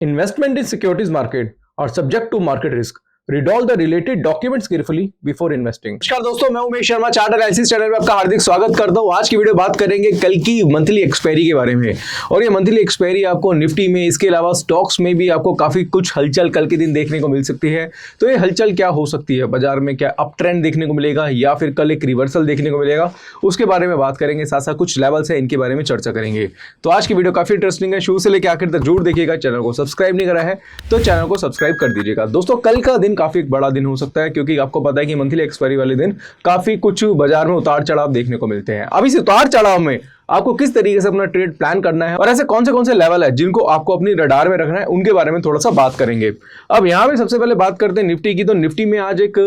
Investment in securities market are subject to market risk. Read all the related documents carefully before investing. नमस्कार दोस्तों, मैं Umesh Sharma chart analysis channel में आपका हार्दिक स्वागत करता हूं। आज की वीडियो बात करेंगे कल की मंथली एक्सपायरी के बारे में। और ये मंथली एक्सपायरी आपको निफ्टी में, इसके अलावा स्टॉक्स में भी आपको काफी कुछ हलचल कल के दिन देखने को मिल सकती है। तो ये हलचल क्या हो सकती है, बाजार में क्या अप ट्रेंड देखने को मिलेगा या फिर कल एक रिवर्सल देखने को मिलेगा, उसके बारे में बात करेंगे। साथ साथ कुछ लेवल्स है, इनके बारे में चर्चा करेंगे। तो आज की वीडियो काफी इंटरेस्टिंग है, शुरू से लेकर आखिर तक जरूर देखिएगा। चैनल को सब्सक्राइब नहीं करा है तो चैनल को सब्सक्राइब कर दीजिएगा। दोस्तों, कल का दिन काफी बड़ा दिन हो सकता है, क्योंकि आपको पता है कि मंथली एक्सपायरी वाले दिन काफी कुछ बाजार में उतार चढ़ाव देखने को मिलते हैं। अब इस उतार चढ़ाव में आपको किस तरीके से अपना ट्रेड प्लान करना है और ऐसे कौन से लेवल है जिनको आपको अपनी रडार में रखना है, उनके बारे में थोड़ा सा बात करेंगे। अब यहां पे सबसे पहले बात करते हैं निफ्टी की। तो निफ्टी में आज एक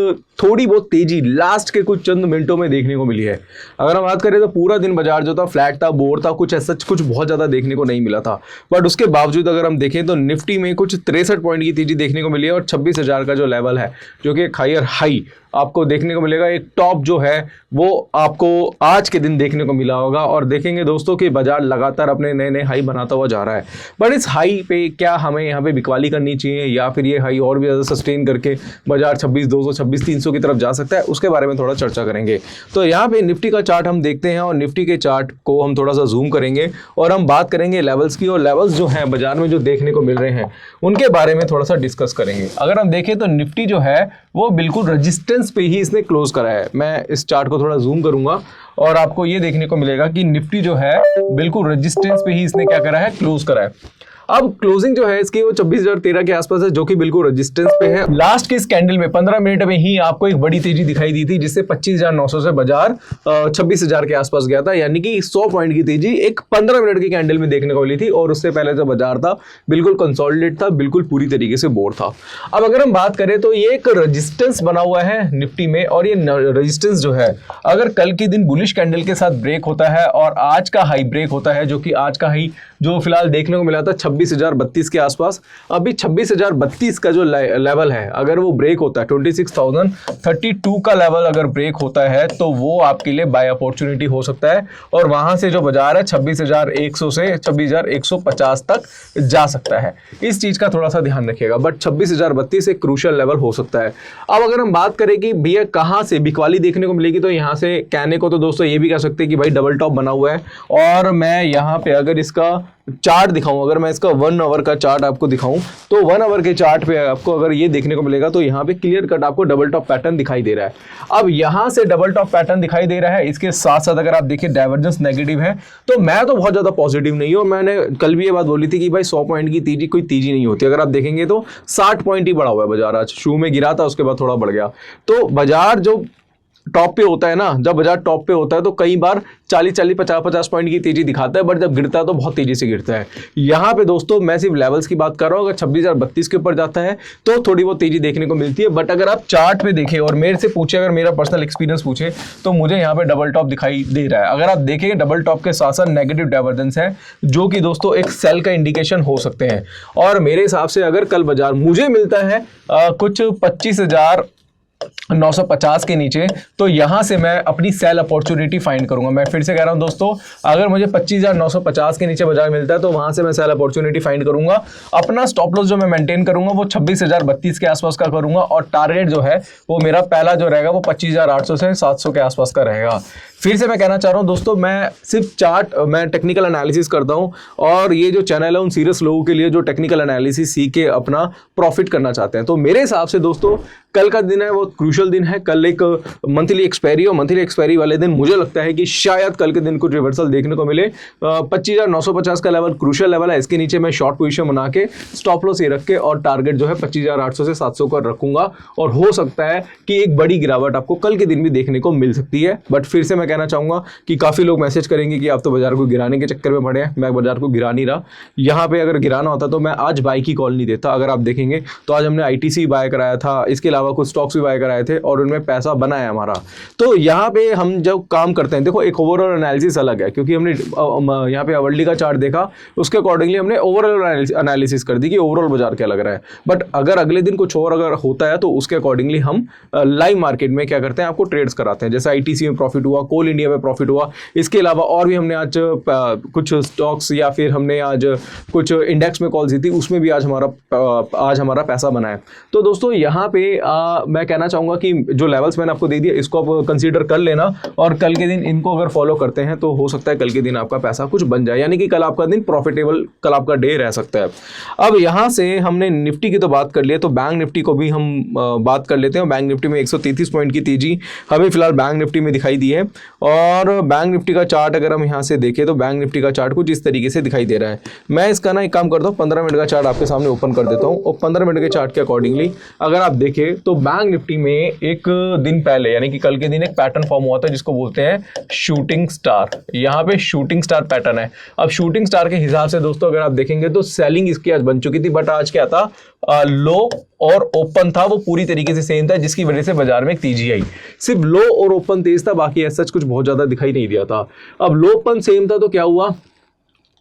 थोड़ी बहुत तेजी लास्ट के कुछ चंद मिनटों में देखने को मिली है। अगर हम बात करें तो पूरा दिन बाजार जो था फ्लैट था, बोर था, कुछ ऐसा कुछ बहुत ज्यादा देखने को नहीं मिला था। बट उसके बावजूद अगर हम देखें तो निफ्टी में कुछ 63 पॉइंट की तेजी देखने को मिली है और 26,000 का जो लेवल है, जो कि एक हायर हाई आपको देखने को मिलेगा, एक टॉप जो है वो आपको आज के दिन देखने को मिला होगा। और देखेंगे दोस्तों कि बाजार लगातार अपने नए नए हाई बनाता हुआ जा रहा है। बट इस हाई पे क्या हमें यहाँ पे बिकवाली करनी चाहिए या फिर ये हाई और भी ज़्यादा सस्टेन करके बाजार 26,200 26,300 की तरफ जा सकता है, उसके बारे में थोड़ा चर्चा करेंगे। तो यहाँ पे निफ्टी का चार्ट हम देखते हैं और निफ्टी के चार्ट को हम थोड़ा सा जूम करेंगे और हम बात करेंगे लेवल्स की। और लेवल्स जो है बाजार में जो देखने को मिल रहे हैं उनके बारे में थोड़ा सा डिस्कस करेंगे। अगर हम देखें तो निफ्टी जो है वो बिल्कुल रजिस्टेंस पे ही इसने क्लोज करा है। मैं इस चार्ट को थोड़ा जूम करूंगा और आपको ये देखने को मिलेगा कि निफ्टी जो है बिल्कुल रजिस्टेंस पे ही इसने क्या करा है, क्लोज करा है। अब क्लोजिंग जो है इसकी वो 26,013 के आसपास है, जो कि बिल्कुल रजिस्टेंस पे है। लास्ट के इस कैंडल में 15 मिनट में ही आपको एक बड़ी तेजी दिखाई दी थी, जिससे 25,900 से बाजार 26,000 के आसपास गया था। यानी कि 100 पॉइंट की तेजी एक 15 मिनट की कैंडल में देखने को मिली थी। और उससे पहले जो बाजार था बिल्कुल कंसोलिडेट था, बिल्कुल पूरी तरीके से बोर था। अब अगर हम बात करें तो ये एक रजिस्टेंस बना हुआ है निफ्टी में, और ये रजिस्टेंस जो है अगर कल के दिन बुलिश कैंडल के साथ ब्रेक होता है और आज का हाई ब्रेक होता है, जो कि आज का हाई जो फिलहाल देखने को मिला था 26,032 के आसपास, अभी 26,032 का जो लेवल है अगर वो ब्रेक होता है, 26,032 का लेवल अगर ब्रेक होता है तो वो आपके लिए बाय अपॉर्चुनिटी हो सकता है। और वहां से जो बाजार है 26,100 से 26,150 तक जा सकता है। इस चीज का थोड़ा सा ध्यान रखिएगा। बट 26,032 एक क्रूशियल लेवल हो सकता है। अब अगर हम बात करें कि भैया कहां से बिकवाली देखने को मिलेगी, तो यहां से कहने को तो दोस्तों ये भी कह सकते हैं कि भाई डबल टॉप बना हुआ है। और मैं यहां पे अगर इसका चार्ट दिखाऊं, अगर मैं इसका 1 आवर का चार्ट आपको दिखाऊं तो 1 आवर के चार्ट पे आपको अगर ये देखने को मिलेगा तो यहाँ पे क्लियर कट आपको डबल टॉप पैटर्न दिखाई दे रहा है। अब यहाँ से डबल टॉप पैटर्न दिखाई दे रहा है, इसके साथ साथ अगर आप देखिए डाइवर्जेंस नेगेटिव है। तो मैं तो बहुत ज्यादा पॉजिटिव नहीं हूँ। मैंने कल भी ये बात बोली थी कि भाई 100 पॉइंट की तेजी कोई तेजी नहीं होती। अगर आप देखेंगे तो 60 पॉइंट ही बढ़ा हुआ है बाजार। आज शुरू में गिरा था, उसके बाद थोड़ा बढ़ गया। तो बाजार जो टॉप पे होता है ना, जब बाजार टॉप पे होता है तो कई बार 40-40 50-50 पॉइंट की तेजी दिखाता है, बट जब गिरता है तो बहुत तेजी से गिरता है। यहाँ पे दोस्तों मैं सिर्फ लेवल्स की बात कर रहा हूँ। अगर 26,032 के ऊपर जाता है तो थोड़ी बहुत तेजी देखने को मिलती है। बट अगर आप चार्ट पे देखें और मेरे से पूछे, अगर मेरा पर्सनल एक्सपीरियंस पूछे, तो मुझे यहाँ पे डबल टॉप दिखाई दे रहा है। अगर आप देखेंगे डबल टॉप के साथ साथ नेगेटिव डाइवर्जेंस है, जो कि दोस्तों एक सेल का इंडिकेशन हो सकते हैं। और मेरे हिसाब से अगर कल बाजार मुझे मिलता है कुछ 25,950 के नीचे, तो यहां से मैं अपनी सेल अपॉर्चुनिटी फाइंड करूंगा। मैं फिर से कह रहा हूं दोस्तों, अगर मुझे 25,950 के नीचे बाजार मिलता है तो वहां से मैं सेल अपॉर्चुनिटी फाइंड करूंगा। अपना स्टॉप लॉस जो मैं मेंटेन करूंगा वो 26,032 के आसपास का करूंगा। और टारगेट जो है वो मेरा पहला जो रहेगा वो 25,800 से 700 के आसपास का रहेगा। फिर से मैं कहना चाह रहा हूं दोस्तों, मैं सिर्फ चार्ट, मैं टेक्निकल एनालिसिस करता हूं। और ये जो चैनल है उन सीरियस लोगों के लिए जो टेक्निकल एनालिसिस सीख के अपना प्रॉफिट करना चाहते हैं। तो मेरे हिसाब से दोस्तों कल का दिन है वो क्रूशियल दिन है। कल एक मंथली एक्सपायरी, और मंथली एक्सपायरी वाले दिन मुझे लगता है कि शायद कल के दिन कुछ रिवर्सल देखने को मिले। 25,950 का लेवल क्रूशियल लेवल है। इसके नीचे मैं शॉर्ट पोजीशन बना के स्टॉप लॉस ये रख के और टारगेट जो है 25,800 से 700 का रखूंगा। और हो सकता है कि एक बड़ी गिरावट आपको कल के दिन भी देखने को मिल सकती है। बट फिर से मैं कहना चाहूंगा कि काफी लोग मैसेज करेंगे कि आप तो बाजार को गिराने के चक्कर में पड़े हैं। मैं बाजार को गिरा नहीं रहा। यहाँ पे अगर गिराना होता तो मैं आज बाई की कॉल नहीं देता। अगर आप देखेंगे तो आज हमने ITC बाय कराया था। इसके अलावा अलावा कुछ स्टॉक्स भी बाय कराए थे और उनमें पैसा बना है हमारा। तो यहाँ पे हम जब काम करते हैं, देखो एक ओवरऑल एनालिसिस अलग है, क्योंकि हमने यहाँ पे अवर्ली का चार्ट देखा, उसके अकॉर्डिंगली हमने ओवरऑल एनालिसिस कर दी कि ओवरऑल बाजार क्या लग रहा है। बट अगर अगले दिन कुछ और अगर होता है तो उसके अकॉर्डिंगली हम लाइव मार्केट में क्या करते हैं, आपको ट्रेड्स कराते हैं। जैसे आईटीसी में प्रॉफिट हुआ, कोल इंडिया में प्रॉफिट हुआ, इसके अलावा और भी हमने आज कुछ स्टॉक्स या फिर हमने आज कुछ इंडेक्स में कॉल दी थी, उसमें भी आज हमारा पैसा बना है। तो दोस्तों यहाँ पे मैं कहना चाहूँगा कि जो लेवल्स मैंने आपको दे दिया इसको आप कंसीडर कर लेना, और कल के दिन इनको अगर फॉलो करते हैं तो हो सकता है कल के दिन आपका पैसा कुछ बन जाए, यानी कि कल आपका दिन प्रॉफिटेबल, कल आपका डे रह सकता है। अब यहाँ से हमने निफ्टी की तो बात कर लिया, तो बैंक निफ्टी को भी हम बात कर लेते हैं। बैंक निफ्टी में 133 पॉइंट की तेजी हमें फिलहाल बैंक निफ्टी में दिखाई दी है, और बैंक निफ्टी का चार्ट अगर हम यहाँ से देखें तो बैंक निफ्टी का चार्ट कुछ इस तरीके से दिखाई दे रहा है। मैं इसका ना एक काम करता हूँ, 15 मिनट का चार्ट आपके सामने ओपन कर देता हूँ, और 15 मिनट के चार्ट के अकॉर्डिंगली अगर आप देखें तो बैंक निफ्टी में एक दिन पहले यानी कि कल के दिन एक पैटर्न फॉर्म हुआ था जिसको बोलते हैं शूटिंग स्टार। यहाँ पे शूटिंग स्टार पैटर्न है। अब शूटिंग स्टार के हिसाब से दोस्तों अगर आप देखेंगे तो सेलिंग इसकी आज बन चुकी थी, बट आज क्या था, लो और ओपन था वो पूरी तरीके से सेम था, जिसकी वजह से बाजार में एक तेजी आई। सिर्फ लो और ओपन तेज था, बाकी ऐसा कुछ बहुत ज्यादा दिखाई नहीं दिया था। अब लो ओपन सेम था तो क्या हुआ,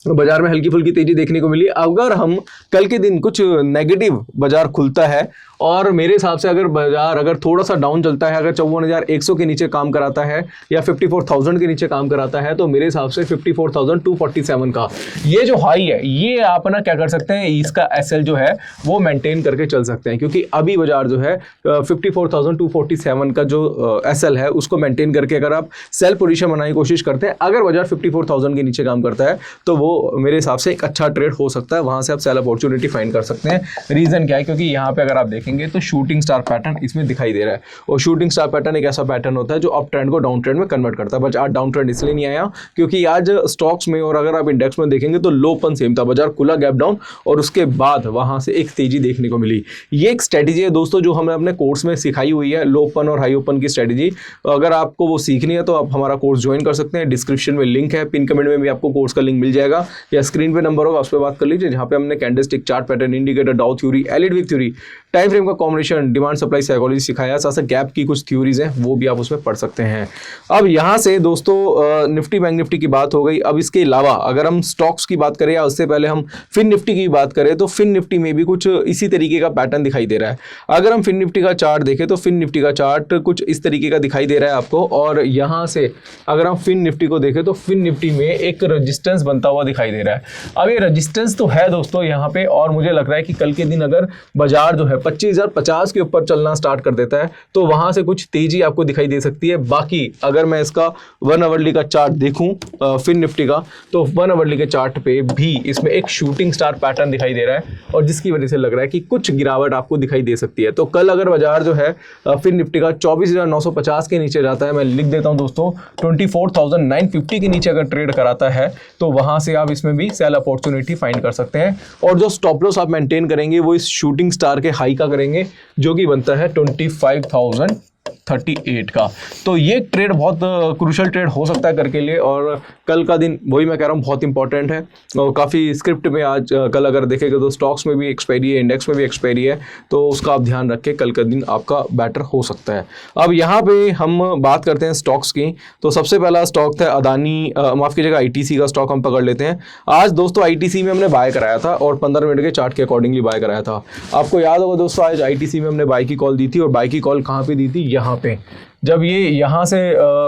बाजार में हल्की फुल्की तेजी देखने को मिली। अगर हम कल के दिन कुछ नेगेटिव बाजार खुलता है, और मेरे हिसाब से अगर बाजार अगर थोड़ा सा डाउन चलता है, अगर 54,100 के नीचे काम कराता है या 54,000 के नीचे काम कराता है, तो मेरे हिसाब से 54,247 का ये जो हाई है, ये आप ना क्या कर सकते हैं, इसका एसएल जो है वो मेंटेन करके चल सकते हैं, क्योंकि अभी बाजार जो है 54,247 का जो एसएल है उसको मेंटेन करके अगर आप सेल पोजीशन बनाने की कोशिश करते हैं, अगर बाजार 54,000 के नीचे काम करता है तो वो मेरे हिसाब से एक अच्छा ट्रेड हो सकता है, वहां से आप सेल अपॉर्चुनिटी फाइंड कर सकते हैं। रीजन क्या है, क्योंकि यहाँ पे अगर आप देखेंगे तो शूटिंग स्टार पैटर्न इसमें दिखाई दे रहा है, और शूटिंग स्टार पैटर्न एक ऐसा पैटर्न होता है जो अप ट्रेंड को डाउन ट्रेंड में कन्वर्ट करता है। बट आज डाउन ट्रेंड इसलिए नहीं आया क्योंकि आज स्टॉक्स में और अगर आप इंडेक्स में देखेंगे तो लो ओपन सेम था, बाजार खुला गैप डाउन और उसके बाद वहां से एक तेजी देखने को मिली। ये एक स्ट्रेटेजी है दोस्तों जो हमने अपने कोर्स में सिखाई हुई है, लो ओपन और हाई ओपन की स्ट्रेटेजी। अगर आपको वो सीखनी है तो आप हमारा कोर्स ज्वाइन कर सकते हैं, डिस्क्रिप्शन में लिंक है, पिन कमेंट में भी आपको कोर्स का लिंक मिल जाएगा, या स्क्रीन पे नंबर होगा उस पर बात कर लीजिए, जहां पे हमने candlestick chart pattern, indicator, Dow theory, एलईडी विक थ्योरी, टाइम फ्रेम का कॉम्बिनेशन, डिमांड सप्लाई साइकोलॉजी सिखाया, साथ साथ गैप की कुछ थ्योरीज हैं वो भी आप उसमें पढ़ सकते हैं। अब यहाँ से दोस्तों निफ्टी बैंक निफ्टी की बात हो गई। अब इसके अलावा अगर हम स्टॉक्स की बात करें या उससे पहले हम फिन निफ्टी की बात करें तो फिन निफ्टी में भी कुछ इसी तरीके का पैटर्न दिखाई दे रहा है। अगर हम फिन निफ्टी का चार्ट देखें तो फिन निफ्टी का चार्ट कुछ इस तरीके का दिखाई दे रहा है आपको, और यहाँ से अगर हम फिन निफ्टी को देखें तो फिन निफ्टी में एक रजिस्टेंस बनता हुआ दिखाई दे रहा है। अब ये रजिस्टेंस तो है दोस्तों यहाँ पे, और मुझे लग रहा है कि कल के दिन अगर बाजार जो है 25,050 के ऊपर चलना स्टार्ट कर देता है तो वहां से कुछ तेजी आपको दिखाई दे सकती है। बाकी अगर मैं इसका 1 आवरली का चार्ट देखूं फिन निफ्टी का, तो 1 आवरली के चार्ट पे भी इसमें एक शूटिंग स्टार पैटर्न दिखाई दे रहा है, और जिसकी वजह से लग रहा है कि कुछ गिरावट आपको दिखाई दे सकती है। तो कल अगर बाजार जो है फिन निफ्टी का 24,950 के नीचे जाता है, मैं लिख देता हूं दोस्तों 24,950 के नीचे अगर ट्रेड कराता है तो वहां से आप इसमें भी सेल अपॉर्चुनिटी फाइंड कर सकते हैं, और जो स्टॉप लॉस आप मेंटेन करेंगे वो इस शूटिंग स्टार के हाई का करेंगे जो कि बनता है 25,038 का। तो ये ट्रेड बहुत क्रूशल ट्रेड हो सकता है करके लिए, और कल का दिन वही मैं कह रहा हूँ बहुत इंपॉर्टेंट है, और काफ़ी स्क्रिप्ट में आज कल अगर देखेगा तो स्टॉक्स में भी एक्सपायरी है, इंडेक्स में भी एक्सपायरी है, तो उसका आप ध्यान रखें, कल का दिन आपका बेटर हो सकता है। अब यहाँ पे हम बात करते हैं स्टॉक्स की, तो सबसे पहला स्टॉक था अदानी, माफ़ कीजिएगा आईटीसी का स्टॉक हम पकड़ लेते हैं। आज दोस्तों आईटीसी में हमने बाय कराया था और 15 मिनट के चार्ट के अकॉर्डिंगली बाय कराया था। आपको याद होगा दोस्तों आज आईटीसी में हमने बाय की कॉल दी थी, और बाय की कॉल कहाँ पे दी थी, यहाँ पे, जब ये यहाँ से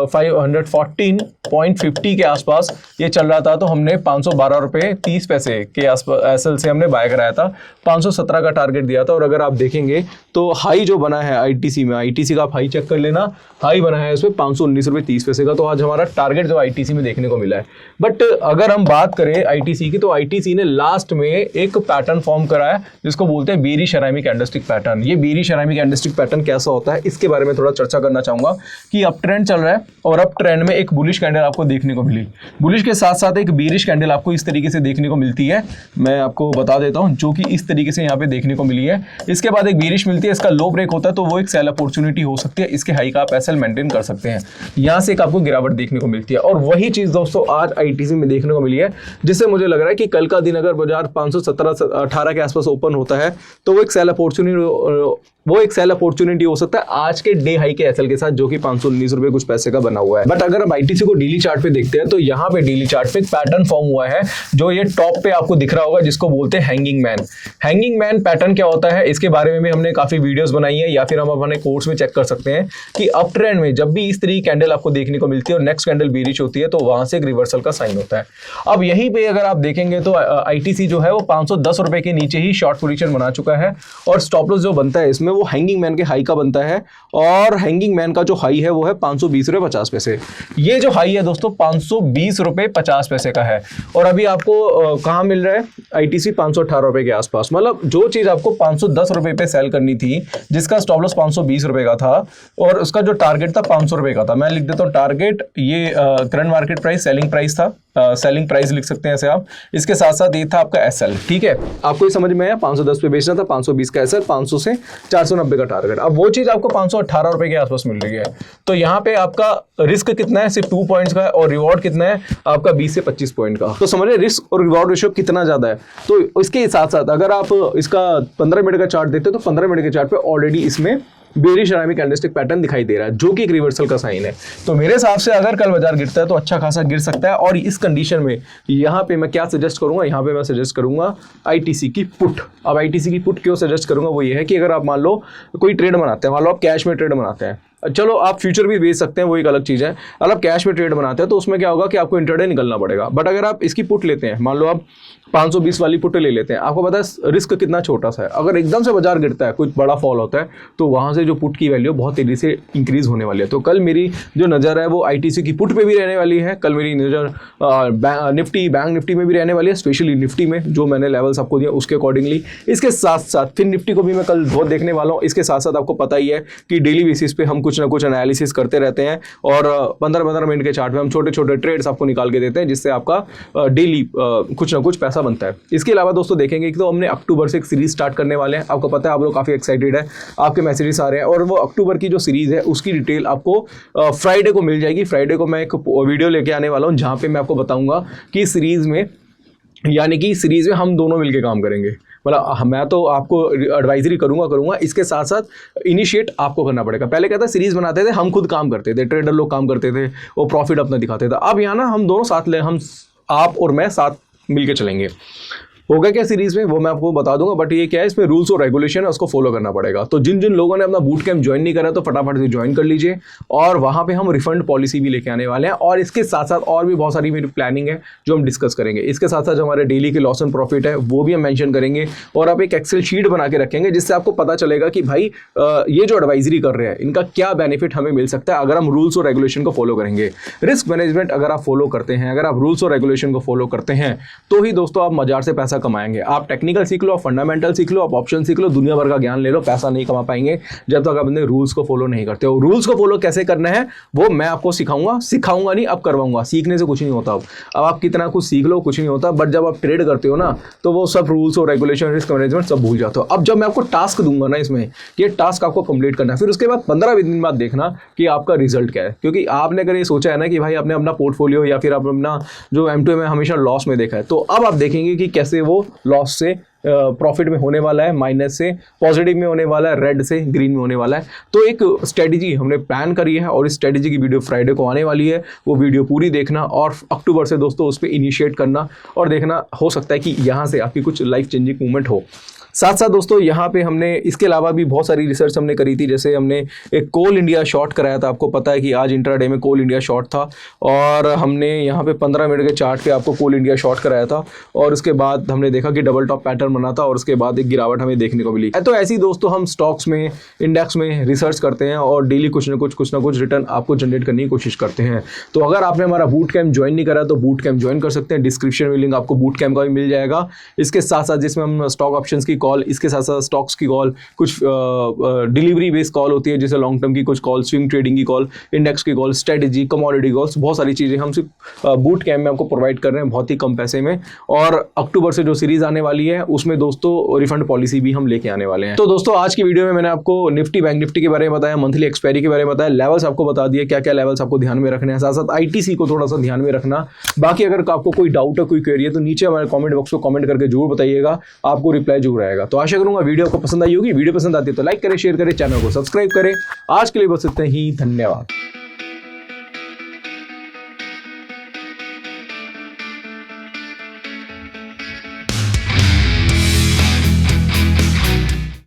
514.50 के आसपास ये चल रहा था तो हमने 512 रुपये 30 पैसे के आसपास एसएल से हमने बाय कराया था, 517 का टारगेट दिया था। और अगर आप देखेंगे तो हाई जो बना है आईटीसी में, आईटीसी का आप हाई चेक कर लेना, हाई बना है इसमें 519 रुपये 30 पैसे का। तो आज हमारा टारगेट जो आईटीसी में देखने को मिला है। बट अगर हम बात करें आईटीसी की, तो आईटीसी ने लास्ट में एक पैटर्न फॉर्म करा है जिसको बोलते हैं बेरी शराइमी कैंडलस्टिक पैटर्न। ये बेरी शराइमी कैंडलस्टिक पैटर्न कैसा होता है इसके बारे में थोड़ा चर्चा करना चाहूँगा। बताऊंगा कि अप ट्रेंड चल रहा है और अप ट्रेंड में एक बुलिश कैंडल आपको देखने को मिली, बुलिश के साथ साथ एक बीरिश कैंडल आपको इस तरीके से देखने को मिलती है। मैं आपको बता देता हूं, जो कि इस तरीके से यहाँ पे देखने को मिली है। इसके बाद एक बीरिश मिलती है, इसका लो ब्रेक होता है तो वो एक सेल अपॉर्चुनिटी हो सकती है, इसके हाई का आप एसएल मेंटेन कर सकते हैं। यहाँ से एक आपको गिरावट देखने को मिलती है और वही चीज दोस्तों आज आईटीसी में देखने को मिली है, जिससे मुझे लग रहा है कि कल का दिन अगर बाजार 517-18 के आसपास ओपन होता है तो वो एक सेल अपॉर्चुनिटी हो सकता है आज के डे हाई के एसएल के साथ, जो कि 519 रुपए कुछ पैसे का बना हुआ है। बट अगर हम आईटीसी को डेली चार्ट पे देखते हैं तो यहाँ पे डेली चार्ट पे एक पैटर्न फॉर्म हुआ है, जो ये टॉप पे आपको दिख रहा होगा, जिसको बोलते हैं hanging man. Hanging man pattern क्या होता है, इसके बारे में भी हमने काफी वीडियोस बनाई है, या फिर हम अपने कोर्स में चेक कर सकते हैं कि अप ट्रेंड में जब भी इस तरह की कैंडल आपको देखने को मिलती है और नेक्स्ट कैंडल बीरिश होती है तो वहां से एक रिवर्सल का साइन होता है। अब यहीं पे अगर आप देखेंगे तो आईटीसी जो है वो 510 रुपए के नीचे ही शॉर्ट पोजीशन बना चुका है और स्टॉप लॉस जो बनता है इसमें वो हैंगिंग मैन के हाई का बनता है, और हैंगिंग मैन का जो हाई है वो है 520 रुपए 50 पैसे। ये जो हाई है दोस्तों 520 रुपए 50 पैसे का है, और अभी आपको कहां मिल रहा है आईटीसी 518 रुपए के आसपास। मतलब जो चीज आपको 510 रुपए पे सेल करनी थी, जिसका स्टॉप लॉस 520 रुपए का था और उसका जो टारगेट था 500 रुपए का था। मैं लिख देता हूं टारगेट, ये current market price, selling price था, सेलिंग प्राइस लिख सकते हैं ऐसे आप। इसके साथ साथ ये था आपका एसएल, ठीक है, आपको ये समझ में आया, 510 पे बेचना था, 520 का एसएल, 500 से 490 का टारगेट। अब वो चीज आपको 518 रुपए के आसपास मिल रही है, तो यहाँ पे आपका रिस्क कितना है, सिर्फ 2 पॉइंट्स का है, और रिवॉर्ड कितना है आपका 20 से 25 पॉइंट का। तो समझ रहे रिस्क और रिवॉर्ड रेशियो कितना ज्यादा है। तो इसके साथ साथ अगर आप इसका 15 मिनट का चार्ट देखते हो तो 15 मिनट के चार्ट पे ऑलरेडी इसमें बेरिश डायनामिक कैंडलस्टिक पैटर्न दिखाई दे रहा है, जो कि एक रिवर्सल का साइन है। तो मेरे हिसाब से अगर कल बाजार गिरता है तो अच्छा खासा गिर सकता है, और इस कंडीशन में यहाँ पे मैं क्या सजेस्ट करूंगा, यहाँ पे मैं सजेस्ट करूंगा आईटीसी की पुट। अब आईटीसी की पुट क्यों सजेस्ट करूंगा, वो ये है कि अगर आप मान लो कोई ट्रेड बनाते हैं, मान लो आप कैश में ट्रेड बनाते हैं, चलो आप फ्यूचर भी बेच सकते हैं, वो एक अलग चीज़ है। अगर आप कैश में ट्रेड बनाते हैं तो उसमें क्या होगा कि आपको इंट्राडे निकलना पड़ेगा। बट अगर आप इसकी पुट लेते हैं, मान लो आप 520 वाली पुट ले लेते हैं, आपको पता है रिस्क कितना छोटा सा है। अगर एकदम से बाजार गिरता है, कुछ बड़ा फॉल होता है, तो वहां से जो पुट की वैल्यू बहुत तेजी से इंक्रीज होने वाली है। तो कल मेरी जो नज़र है वो आईटीसी की पुट पे भी रहने वाली है। कल मेरी नज़र निफ्टी, बैंक निफ्टी में भी रहने वाली है, स्पेशली निफ्टी में जो मैंने लेवल्स आपको दिया उसके अकॉर्डिंगली। इसके साथ साथ फिर निफ्टी को भी मैं कल बहुत देखने वाला हूँ। इसके साथ साथ आपको पता ही है कि डेली बेसिस पे हम कुछ ना कुछ एनालिसिस करते रहते हैं, और 15-15 मिनट के चार्ट में हम छोटे छोटे ट्रेड्स आपको निकाल के देते हैं, जिससे आपका डेली कुछ ना कुछ पैसा बनता है। इसके अलावा दोस्तों देखेंगे कि तो हमने अक्टूबर से एक सीरीज स्टार्ट करने वाले हैं। आपको पता है आप लोग काफ़ी एक्साइटेड है, आपके मैसेजेस आ रहे हैं, और वो अक्टूबर की जो सीरीज है उसकी डिटेल आपको फ्राइडे को मिल जाएगी। फ्राइडे को मैं एक वीडियो लेके आने वाला हूँ, जहाँ पे मैं आपको बताऊंगा कि सीरीज में, यानी कि सीरीज में हम दोनों मिलकर काम करेंगे। मतलब मैं तो आपको एडवाइजरी करूंगा, इसके साथ साथ इनिशिएट आपको करना पड़ेगा। पहले क्या था, सीरीज बनाते थे, हम खुद काम करते थे, ट्रेडर लोग काम करते थे, वो प्रॉफिट अपना दिखाते थे। अब यहाँ ना हम दोनों साथ ले, हम आप और मैं साथ मिलके चलेंगे। होगा क्या सीरीज में वो मैं आपको बता दूंगा, बट ये क्या है, इसमें रूल्स और रेगुलेशन है, उसको फॉलो करना पड़ेगा। तो जिन जिन लोगों ने अपना बूट कैंप ज्वाइन नहीं करा तो फटाफट से ज्वाइन कर लीजिए, और वहाँ पे हम रिफंड पॉलिसी भी लेके आने वाले हैं, और इसके साथ साथ और भी बहुत सारी मेरी प्लानिंग है जो हम डिस्कस करेंगे। इसके साथ साथ जो हमारे डेली के लॉस एंड प्रॉफिट है वो भी हम मेंशन करेंगे, और आप एक एक्सेल शीट बना के रखेंगे, जिससे आपको पता चलेगा कि भाई ये जो एडवाइजरी कर रहे हैं इनका क्या बेनिफिट हमें मिल सकता है अगर हम रूल्स और रेगुलेशन को फॉलो करेंगे। रिस्क मैनेजमेंट अगर आप फॉलो करते हैं, अगर आप रूल्स और रेगुलेशन को फॉलो करते हैं, तो ही दोस्तों आप बाजार से पैसा कमाएंगे। आप टेक्निकल सीख लो, आप फंडामेंटल सीख लो, आप ऑप्शन सीख लो, दुनिया भर का ज्ञान ले लो, पैसा नहीं कमा पाएंगे जब तक आप अपने रूल्स को फॉलो नहीं करते हो। रूल्स को फॉलो कैसे करना है वो मैं आपको सिखाऊंगा नहीं, अब करवाऊंगा। सीखने से कुछ नहीं होता। अब आप कितना कुछ सीख लो कुछ नहीं होता, बट जब आप ट्रेड करते हो ना तो वो सब रूल्स और रेगुलेशन, रिस्क मैनेजमेंट सब भूल जाते हो। अब जब मैं आपको टास्क दूंगा ना, इसमें ये टास्क आपको कंप्लीट करना है, फिर उसके बाद 15-20 दिन बाद देखना कि आपका रिजल्ट क्या है। क्योंकि आपने अगर ये सोचा है ना कि भाई आपने अपना पोर्टफोलियो या फिर आप अपना जो M2M है हमेशा लॉस में देखा है, तो अब आप देखेंगे कि कैसे वो लॉस से प्रॉफिट में होने वाला है, माइनस से पॉजिटिव में होने वाला है, रेड से ग्रीन में होने वाला है। तो एक स्ट्रेटजी हमने प्लान करी है, और इस स्ट्रेटजी की वीडियो फ्राइडे को आने वाली है। वो वीडियो पूरी देखना, और अक्टूबर से दोस्तों उस पर इनिशिएट करना, और देखना हो सकता है कि यहाँ से आपकी कुछ लाइफ चेंजिंग मूवमेंट हो। साथ साथ दोस्तों यहाँ पे हमने इसके अलावा भी बहुत सारी रिसर्च हमने करी थी। जैसे हमने एक कोल इंडिया शॉर्ट कराया था, आपको पता है कि आज इंट्राडे में कोल इंडिया शॉर्ट था, और हमने यहाँ पे 15 मिनट के चार्ट पे आपको कोल इंडिया शॉर्ट कराया था, और उसके बाद हमने देखा कि डबल टॉप पैटर्न बना था, और उसके बाद एक गिरावट हमें देखने को मिली। तो ऐसी दोस्तों हम स्टॉक्स में, इंडेक्स में रिसर्च करते हैं, और डेली कुछ ना कुछ रिटर्न आपको जनरेट करने की कोशिश करते हैं। तो अगर आपने हमारा बूट कैंप ज्वाइन नहीं करा तो बूट कैंप ज्वाइन कर सकते हैं, डिस्क्रिप्शन में लिंक आपको बूट कैंप का भी मिल जाएगा। इसके साथ साथ जिसमें हम स्टॉक ऑप्शंस की कॉल, इसके साथ साथ स्टॉक्स की कॉल, कुछ डिलीवरी बेस्ड कॉल होती है जैसे लॉन्ग टर्म की कुछ कॉल, स्विंग ट्रेडिंग की कॉल, इंडेक्स की कॉल, स्ट्रेटेजी, कमोडिटी कॉल्स, बहुत सारी चीज़ें हम सिर्फ बूट कैम्प में आपको प्रोवाइड कर रहे हैं बहुत ही कम पैसे में। और अक्टूबर से जो सीरीज आने वाली है उसमें दोस्तों रिफंड पॉलिसी भी हम लेके आने वाले हैं। तो दोस्तों आज की वीडियो में मैंने आपको निफ्टी, बैंक निफ्टी के बारे में बताया, मंथली एक्सपायरी के बारे में बताया, लेवल्स आपको बता दिए क्या क्या लेवल्स आपको ध्यान में रखने हैं, साथ साथ आईटीसी को थोड़ा सा ध्यान में रखना। बाकी अगर आपको कोई डाउट है, कोई क्वेरी है तो नीचे हमारे कमेंट बॉक्स को कमेंट करके जरूर बताइएगा, आपको रिप्लाई जरूर आएगा। तो आशा करूंगा वीडियो आपको पसंद आई होगी। वीडियो पसंद आती है तो लाइक करें, शेयर करें, चैनल को सब्सक्राइब करें। आज के लिए बस इतना ही, धन्यवाद।